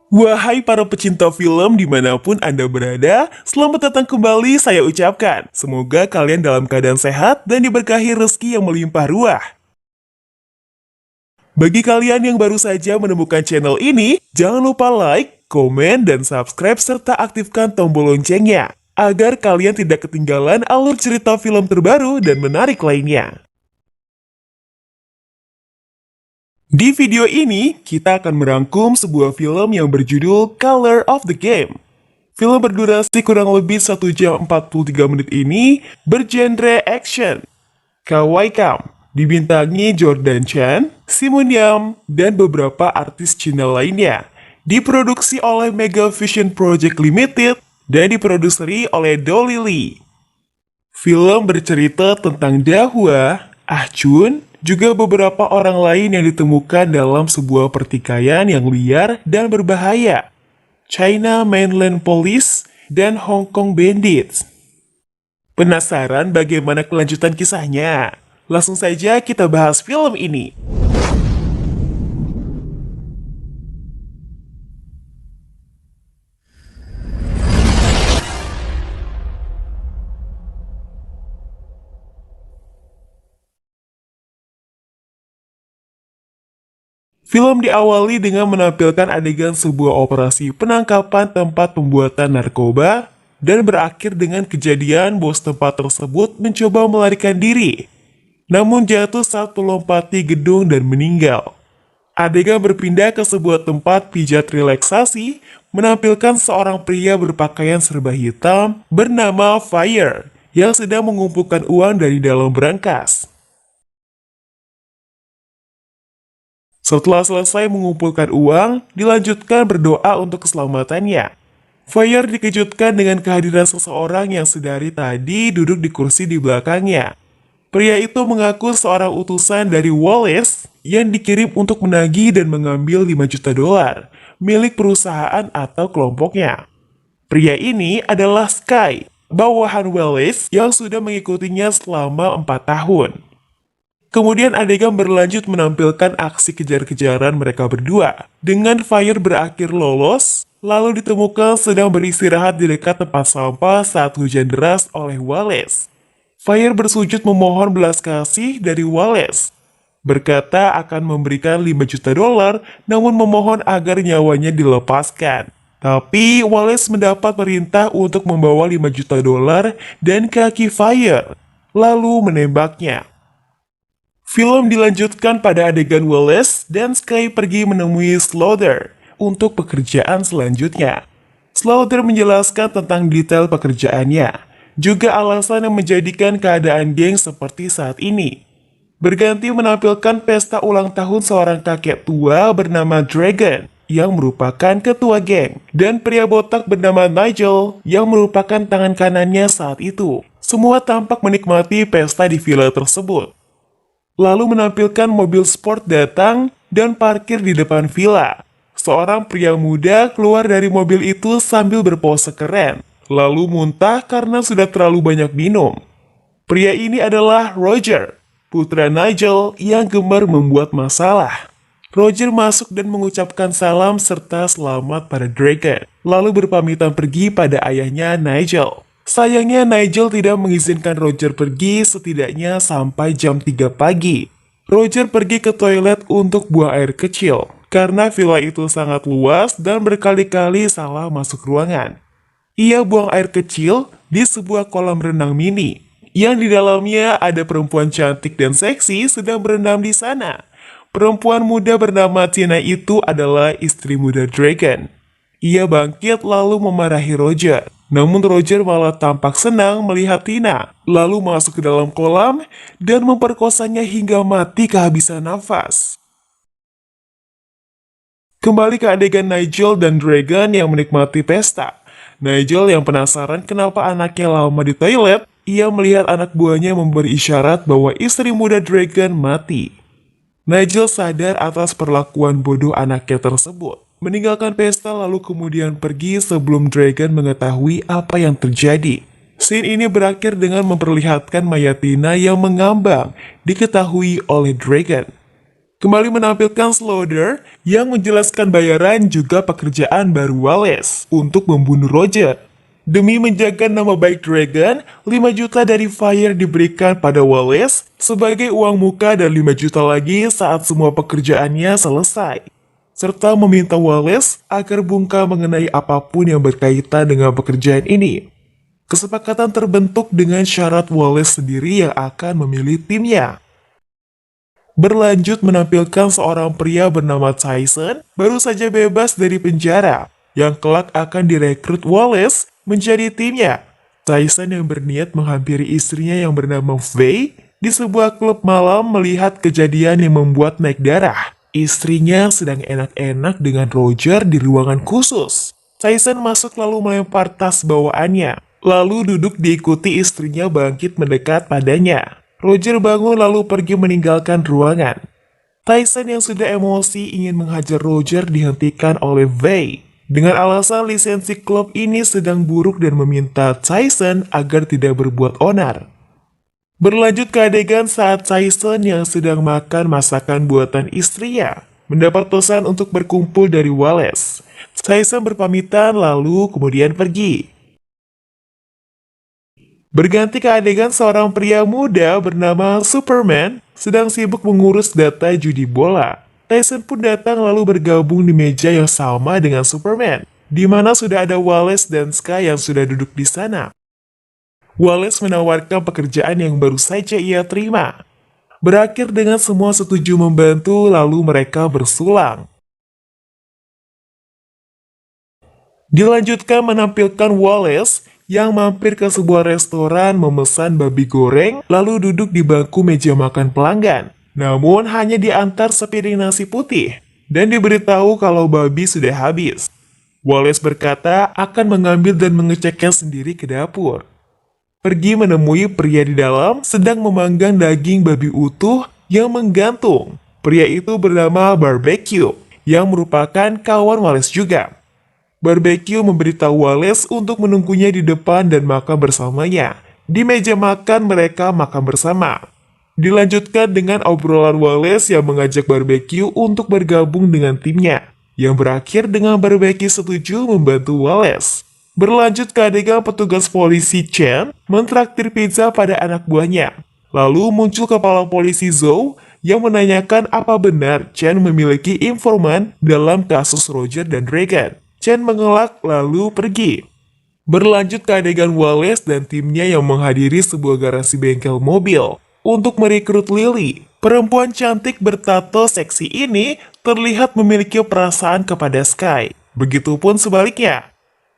Wahai para pecinta film dimanapun Anda berada, selamat datang kembali saya ucapkan. Semoga kalian dalam keadaan sehat dan diberkahi rezeki yang melimpah ruah. Bagi kalian yang baru saja menemukan channel ini, jangan lupa like, komen, dan subscribe serta aktifkan tombol loncengnya agar kalian tidak ketinggalan alur cerita film terbaru dan menarik lainnya. Di video ini, kita akan merangkum sebuah film yang berjudul Color of the Game. Film berdurasi kurang lebih 1 jam 43 menit ini bergenre action. Kawaii Kam dibintangi Jordan Chan, Simon Yam, dan beberapa artis Cina lainnya. Diproduksi oleh Mega Vision Project Limited dan diproduseri oleh Dolly Lee. Film bercerita tentang Dahua, Ah Chun, juga beberapa orang lain yang ditemukan dalam sebuah pertikaian yang liar dan berbahaya. China Mainland Police dan Hong Kong Bandits. Penasaran bagaimana kelanjutan kisahnya? Langsung saja kita bahas film ini. Film diawali dengan menampilkan adegan sebuah operasi penangkapan tempat pembuatan narkoba dan berakhir dengan kejadian bos tempat tersebut mencoba melarikan diri, namun jatuh saat melompati gedung dan meninggal. Adegan berpindah ke sebuah tempat pijat relaksasi menampilkan seorang pria berpakaian serba hitam bernama Fire yang sedang mengumpulkan uang dari dalam berangkas. Setelah selesai mengumpulkan uang, dilanjutkan berdoa untuk keselamatannya. Fire dikejutkan dengan kehadiran seseorang yang sedari tadi duduk di kursi di belakangnya. Pria itu mengaku seorang utusan dari Wallace yang dikirim untuk menagih dan mengambil 5 juta dolar milik perusahaan atau kelompoknya. Pria ini adalah Sky, bawahan Wallace yang sudah mengikutinya selama 4 tahun. Kemudian adegan berlanjut menampilkan aksi kejar-kejaran mereka berdua. Dengan Fire berakhir lolos, lalu ditemukan sedang beristirahat di dekat tempat sampah saat hujan deras oleh Wallace. Fire bersujud memohon belas kasih dari Wallace. Berkata akan memberikan 5 juta dolar, namun memohon agar nyawanya dilepaskan. Tapi Wallace mendapat perintah untuk membawa 5 juta dolar dan kaki Fire, lalu menembaknya. Film dilanjutkan pada adegan Wallace dan Sky pergi menemui Slaughter untuk pekerjaan selanjutnya. Slaughter menjelaskan tentang detail pekerjaannya, juga alasan yang menjadikan keadaan geng seperti saat ini. Berganti menampilkan pesta ulang tahun seorang kakek tua bernama Dragon yang merupakan ketua geng, dan pria botak bernama Nigel yang merupakan tangan kanannya saat itu. Semua tampak menikmati pesta di villa tersebut. Lalu menampilkan mobil sport datang dan parkir di depan villa. Seorang pria muda keluar dari mobil itu sambil berpose keren, lalu muntah karena sudah terlalu banyak minum. Pria ini adalah Roger, putra Nigel yang gemar membuat masalah. Roger masuk dan mengucapkan salam serta selamat pada Dragon, lalu berpamitan pergi pada ayahnya Nigel. Sayangnya Nigel tidak mengizinkan Roger pergi setidaknya sampai jam 3 pagi. Roger pergi ke toilet untuk buang air kecil, karena villa itu sangat luas dan berkali-kali salah masuk ruangan. Ia buang air kecil di sebuah kolam renang mini, yang di dalamnya ada perempuan cantik dan seksi sedang berenang di sana. Perempuan muda bernama Tina itu adalah istri muda Dragon. Ia bangkit lalu memarahi Roger. Namun Roger malah tampak senang melihat Tina, lalu masuk ke dalam kolam dan memperkosanya hingga mati kehabisan nafas. Kembali ke adegan Nigel dan Dragon yang menikmati pesta. Nigel yang penasaran kenapa anaknya lama di toilet, ia melihat anak buahnya memberi isyarat bahwa istri muda Dragon mati. Nigel sadar atas perlakuan bodoh anaknya tersebut, meninggalkan pesta lalu kemudian pergi sebelum Dragon mengetahui apa yang terjadi. Scene ini berakhir dengan memperlihatkan mayat Tina yang mengambang, diketahui oleh Dragon. Kembali menampilkan Slaughter yang menjelaskan bayaran juga pekerjaan baru Wallace untuk membunuh Roger. Demi menjaga nama baik Dragon, 5 juta dari Fire diberikan pada Wallace sebagai uang muka dan 5 juta lagi saat semua pekerjaannya selesai. Serta meminta Wallace agar bungkam mengenai apapun yang berkaitan dengan pekerjaan ini. Kesepakatan terbentuk dengan syarat Wallace sendiri yang akan memilih timnya. Berlanjut menampilkan seorang pria bernama Tyson baru saja bebas dari penjara yang kelak akan direkrut Wallace menjadi timnya. Tyson yang berniat menghampiri istrinya yang bernama Faye di sebuah klub malam melihat kejadian yang membuat naik darah. Istrinya sedang enak-enak dengan Roger di ruangan khusus. Tyson masuk lalu melempar tas bawaannya, lalu duduk diikuti istrinya bangkit mendekat padanya. Roger bangun lalu pergi meninggalkan ruangan. Tyson yang sudah emosi ingin menghajar Roger dihentikan oleh Faye dengan alasan lisensi klub ini sedang buruk dan meminta Tyson agar tidak berbuat onar. Berlanjut ke adegan saat Tyson yang sedang makan masakan buatan istrinya mendapat pesan untuk berkumpul dari Wallace. Tyson berpamitan lalu kemudian pergi. Berganti ke adegan seorang pria muda bernama Superman sedang sibuk mengurus data judi bola. Tyson pun datang lalu bergabung di meja yang sama dengan Superman, di mana sudah ada Wallace dan Sky yang sudah duduk di sana. Wallace menawarkan pekerjaan yang baru saja ia terima. Berakhir dengan semua setuju membantu lalu mereka bersulang. Dilanjutkan menampilkan Wallace yang mampir ke sebuah restoran memesan babi goreng lalu duduk di bangku meja makan pelanggan. Namun hanya diantar sepiring nasi putih dan diberitahu kalau babi sudah habis. Wallace berkata akan mengambil dan mengeceknya sendiri ke dapur. Pergi menemui pria di dalam sedang memanggang daging babi utuh yang menggantung. Pria itu bernama Barbecue yang merupakan kawan Wallace juga. Barbecue memberitahu Wallace untuk menunggunya di depan dan makan bersamanya. Di meja makan mereka makan bersama. Dilanjutkan dengan obrolan Wallace yang mengajak Barbecue untuk bergabung dengan timnya, yang berakhir dengan Barbecue setuju membantu Wallace. Berlanjut ke adegan petugas polisi Chen mentraktir pizza pada anak buahnya. Lalu muncul kepala polisi Zhou yang menanyakan apa benar Chen memiliki informan dalam kasus Roger dan Dragon. Chen mengelak lalu pergi. Berlanjut ke adegan Wallace dan timnya yang menghadiri sebuah garasi bengkel mobil untuk merekrut Lily. Perempuan cantik bertato seksi ini terlihat memiliki perasaan kepada Sky. Begitupun sebaliknya.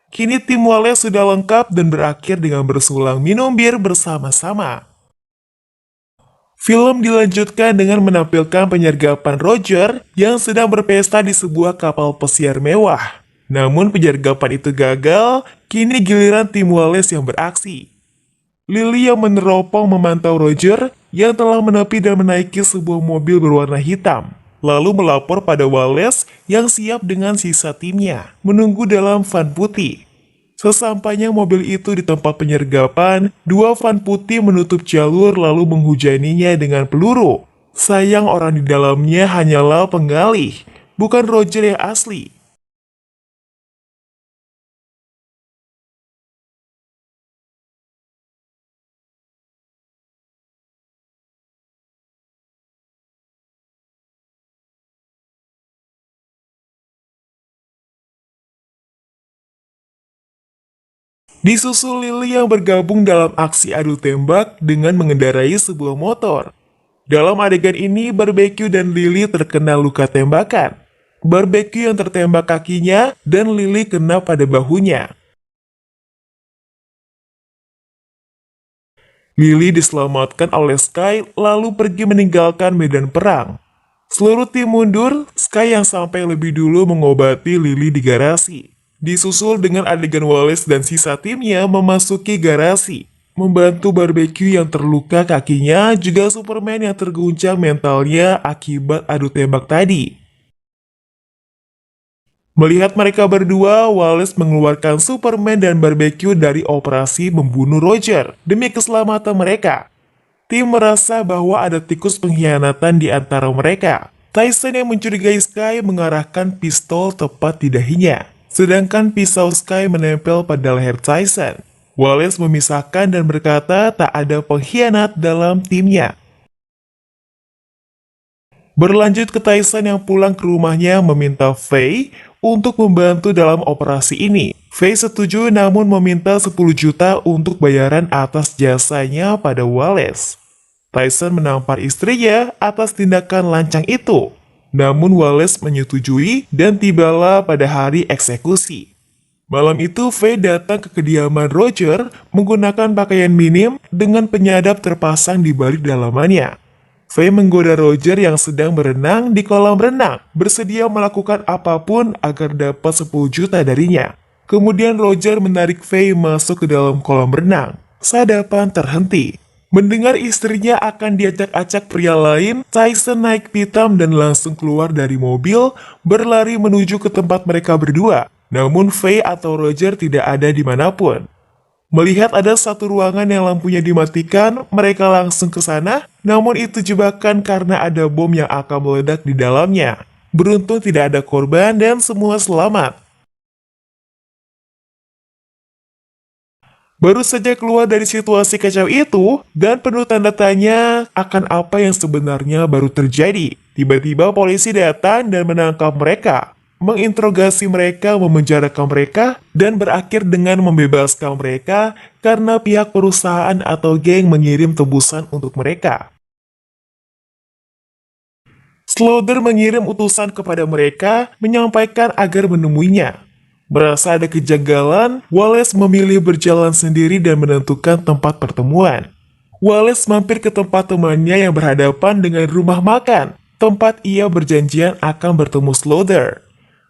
Kini tim Wallace sudah lengkap dan berakhir dengan bersulang minum bir bersama-sama. Film dilanjutkan dengan menampilkan penyergapan Roger yang sedang berpesta di sebuah kapal pesiar mewah. Namun penyergapan itu gagal, kini giliran tim Wallace yang beraksi. Lily yang meneropong memantau Roger yang telah menepi dan menaiki sebuah mobil berwarna hitam. Lalu melapor pada Wallace yang siap dengan sisa timnya, menunggu dalam van putih. Sesampainya mobil itu di tempat penyergapan, 2 van putih menutup jalur lalu menghujaninya dengan peluru. Sayang orang di dalamnya hanyalah penggalih, bukan Roger yang asli. Disusul Lily yang bergabung dalam aksi adu tembak dengan mengendarai sebuah motor. Dalam adegan ini, Barbecue dan Lily terkena luka tembakan. Barbecue yang tertembak kakinya dan Lily kena pada bahunya. Lily diselamatkan oleh Sky lalu pergi meninggalkan medan perang. Seluruh tim mundur, Sky yang sampai lebih dulu mengobati Lily di garasi. Disusul dengan adegan Wallace dan sisa timnya memasuki garasi. Membantu Barbecue yang terluka kakinya, juga Superman yang terguncang mentalnya akibat adu tembak tadi. Melihat mereka berdua, Wallace mengeluarkan Superman dan Barbecue dari operasi membunuh Roger demi keselamatan mereka. Tim merasa bahwa ada tikus pengkhianatan di antara mereka. Tyson yang mencurigai Sky mengarahkan pistol tepat di dahinya, sedangkan pisau Sky menempel pada leher Tyson. Wallace memisahkan dan berkata tak ada pengkhianat dalam timnya. Berlanjut ke Tyson yang pulang ke rumahnya meminta Faye untuk membantu dalam operasi ini. Faye setuju namun meminta 10 juta untuk bayaran atas jasanya pada Wallace. Tyson menampar istrinya atas tindakan lancang itu. Namun Wallace menyetujui dan tibalah pada hari eksekusi. Malam itu Faye datang ke kediaman Roger menggunakan pakaian minim dengan penyadap terpasang di balik dalamannya. Faye menggoda Roger yang sedang berenang di kolam renang, bersedia melakukan apapun agar dapat 10 juta darinya. Kemudian Roger menarik Faye masuk ke dalam kolam renang. Sadapan terhenti. Mendengar istrinya akan diacak-acak pria lain, Tyson naik pitam dan langsung keluar dari mobil, berlari menuju ke tempat mereka berdua. Namun Faye atau Roger tidak ada dimanapun. Melihat ada satu ruangan yang lampunya dimatikan, mereka langsung ke sana, namun itu jebakan karena ada bom yang akan meledak di dalamnya. Beruntung tidak ada korban dan semua selamat. Baru saja keluar dari situasi kacau itu, dan penuh tanda tanya akan apa yang sebenarnya baru terjadi. Tiba-tiba polisi datang dan menangkap mereka, menginterogasi mereka, memenjarakan mereka, dan berakhir dengan membebaskan mereka karena pihak perusahaan atau geng mengirim tebusan untuk mereka. Slaughter mengirim utusan kepada mereka menyampaikan agar menemuinya. Merasa ada kejanggalan, Wallace memilih berjalan sendiri dan menentukan tempat pertemuan. Wallace mampir ke tempat temannya yang berhadapan dengan rumah makan, tempat ia berjanjian akan bertemu Slaughter.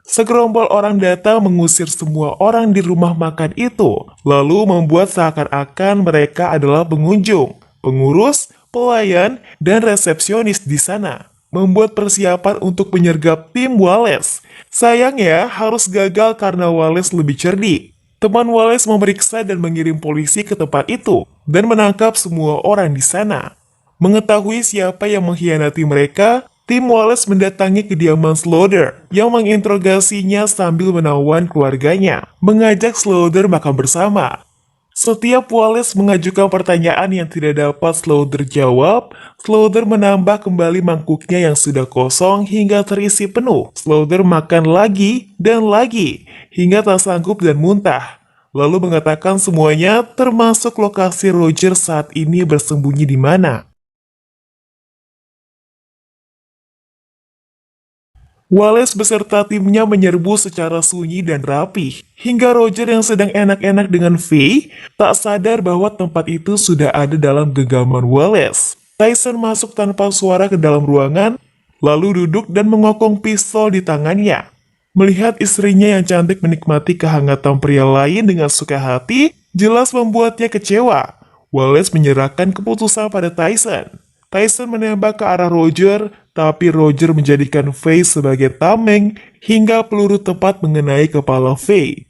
Segerombol orang datang mengusir semua orang di rumah makan itu, lalu membuat seakan-akan mereka adalah pengunjung, pengurus, pelayan, dan resepsionis di sana. Membuat persiapan untuk menyergap tim Wallace. Sayangnya harus gagal karena Wallace lebih cerdik. Teman Wallace memeriksa dan mengirim polisi ke tempat itu, dan menangkap semua orang di sana. Mengetahui siapa yang mengkhianati mereka, tim Wallace mendatangi kediaman Slaughter yang menginterogasinya sambil menawan keluarganya, mengajak Slaughter makan bersama. Setiap Wallace mengajukan pertanyaan yang tidak dapat Slaughter jawab, Slaughter menambah kembali mangkuknya yang sudah kosong hingga terisi penuh. Slaughter makan lagi dan lagi, hingga tak sanggup dan muntah. Lalu mengatakan semuanya termasuk lokasi Roger saat ini bersembunyi di mana. Wallace beserta timnya menyerbu secara sunyi dan rapi, hingga Roger yang sedang enak-enak dengan Faye tak sadar bahwa tempat itu sudah ada dalam genggaman Wallace. Tyson masuk tanpa suara ke dalam ruangan, lalu duduk dan mengokong pistol di tangannya. Melihat istrinya yang cantik menikmati kehangatan pria lain dengan suka hati, jelas membuatnya kecewa. Wallace menyerahkan keputusan pada Tyson. Tyson menembak ke arah Roger, tapi Roger menjadikan Faye sebagai tameng hingga peluru tepat mengenai kepala Faye.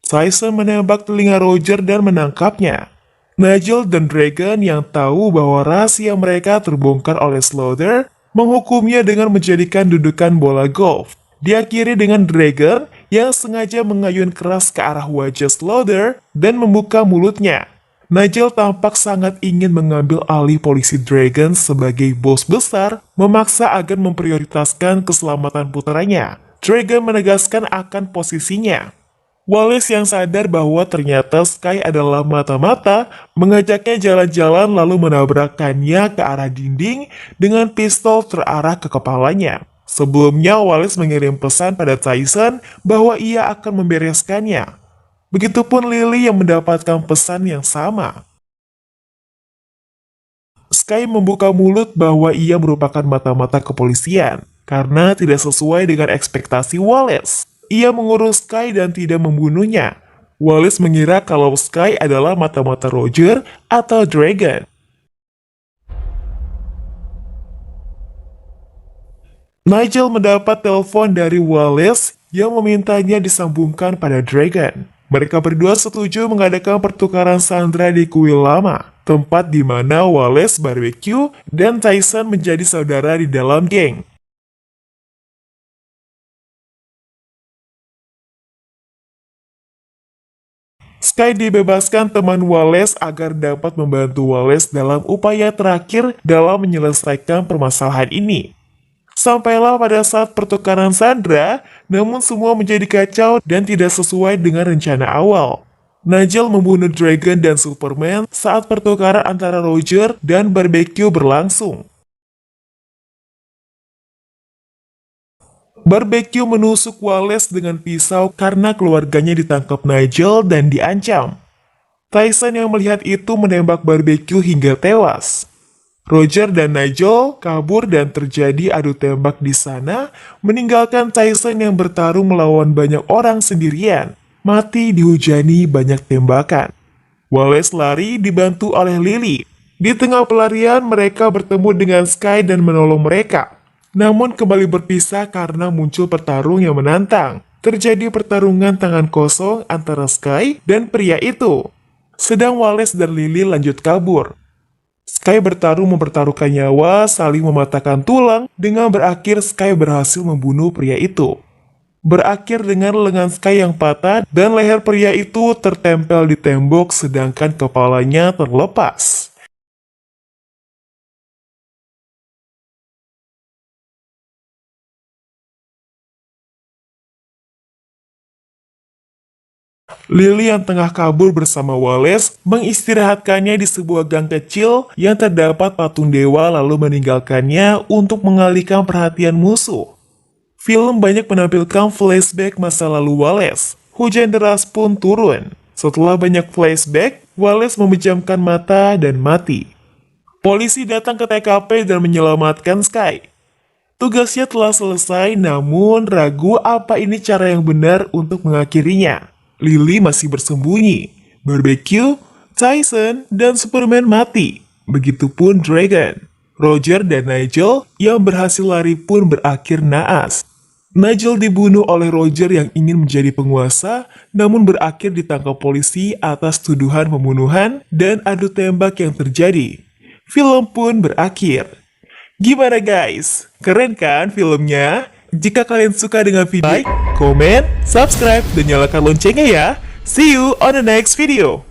Tyson menembak telinga Roger dan menangkapnya. Nigel dan Dragon yang tahu bahwa rahasia mereka terbongkar oleh Slaughter menghukumnya dengan menjadikan dudukan bola golf. Diakhiri dengan Dragon yang sengaja mengayun keras ke arah wajah Slaughter dan membuka mulutnya. Nigel tampak sangat ingin mengambil alih polisi Dragon sebagai bos besar, memaksa agar memprioritaskan keselamatan putranya. Dragon menegaskan akan posisinya. Wallace yang sadar bahwa ternyata Sky adalah mata-mata, mengajaknya jalan-jalan lalu menabrakkannya ke arah dinding dengan pistol terarah ke kepalanya. Sebelumnya Wallace mengirim pesan pada Tyson bahwa ia akan membereskannya. Begitupun Lily yang mendapatkan pesan yang sama. Sky membuka mulut bahwa ia merupakan mata-mata kepolisian karena tidak sesuai dengan ekspektasi Wallace. Ia mengurus Sky dan tidak membunuhnya. Wallace mengira kalau Sky adalah mata-mata Roger atau Dragon. Nigel mendapat telepon dari Wallace yang memintanya disambungkan pada Dragon. Mereka berdua setuju mengadakan pertukaran sandera di kuil lama, tempat di mana Wallace barbecue dan Tyson menjadi saudara di dalam geng. Sky dibebaskan teman Wallace agar dapat membantu Wallace dalam upaya terakhir dalam menyelesaikan permasalahan ini. Sampailah pada saat pertukaran sandera, namun semua menjadi kacau dan tidak sesuai dengan rencana awal. Nigel membunuh Dragon dan Superman saat pertukaran antara Roger dan Barbecue berlangsung. Barbecue menusuk Wallace dengan pisau karena keluarganya ditangkap Nigel dan diancam. Tyson yang melihat itu menembak Barbecue hingga tewas. Roger dan Nigel kabur dan terjadi adu tembak di sana, meninggalkan Tyson yang bertarung melawan banyak orang sendirian, mati dihujani banyak tembakan. Wallace lari dibantu oleh Lily. Di tengah pelarian mereka bertemu dengan Sky dan menolong mereka. Namun kembali berpisah karena muncul petarung yang menantang. Terjadi pertarungan tangan kosong antara Sky dan pria itu. Sedang Wallace dan Lily lanjut kabur. Sky bertarung mempertaruhkan nyawa, saling mematahkan tulang, dengan berakhir Sky berhasil membunuh pria itu. Berakhir dengan lengan Sky yang patah dan leher pria itu tertempel di tembok sedangkan kepalanya terlepas. Lily yang tengah kabur bersama Wallace mengistirahatkannya di sebuah gang kecil yang terdapat patung dewa lalu meninggalkannya untuk mengalihkan perhatian musuh. Film banyak menampilkan flashback masa lalu Wallace. Hujan deras pun turun. Setelah banyak flashback, Wallace memejamkan mata dan mati. Polisi datang ke TKP dan menyelamatkan Sky. Tugasnya telah selesai namun ragu apa ini cara yang benar untuk mengakhirinya. Lily masih bersembunyi. Barbecue, Tyson, dan Superman mati. Begitupun Dragon. Roger dan Nigel yang berhasil lari pun berakhir naas. Nigel dibunuh oleh Roger yang ingin menjadi penguasa, namun berakhir ditangkap polisi atas tuduhan pembunuhan dan adu tembak yang terjadi. Film pun berakhir. Gimana guys? Keren kan filmnya? Jika kalian suka dengan video, like, komen, subscribe, dan nyalakan loncengnya ya. See you on the next video.